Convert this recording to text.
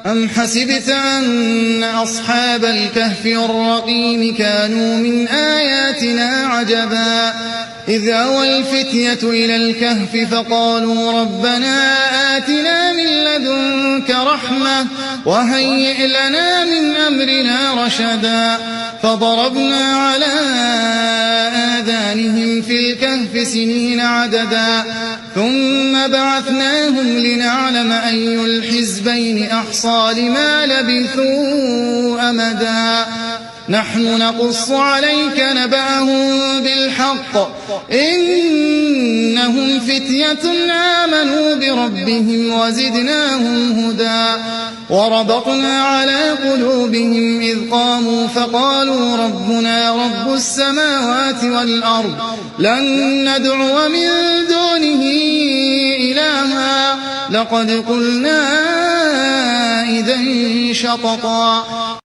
أم حسبت أن أصحاب الكهف والرقيم كانوا من آياتنا عجبا إذ أوى الفتية إلى الكهف فقالوا ربنا آتنا من لدنك رحمة وهيئ لنا من أمرنا رشدا فضربنا على آذانهم في الكهف سنين عددا ثم بعثناهم لنعلم أي الحزبين أحصى لما لبثوا أمدا نحن نقص عليك نبأهم بالحق إنهم فتية آمنوا بربهم وزدناهم هدى وربطنا على قلوبهم إذ قاموا فقالوا ربنا رب السماوات والأرض لن ندعو من دونه إلها لقد قلنا إذا شططا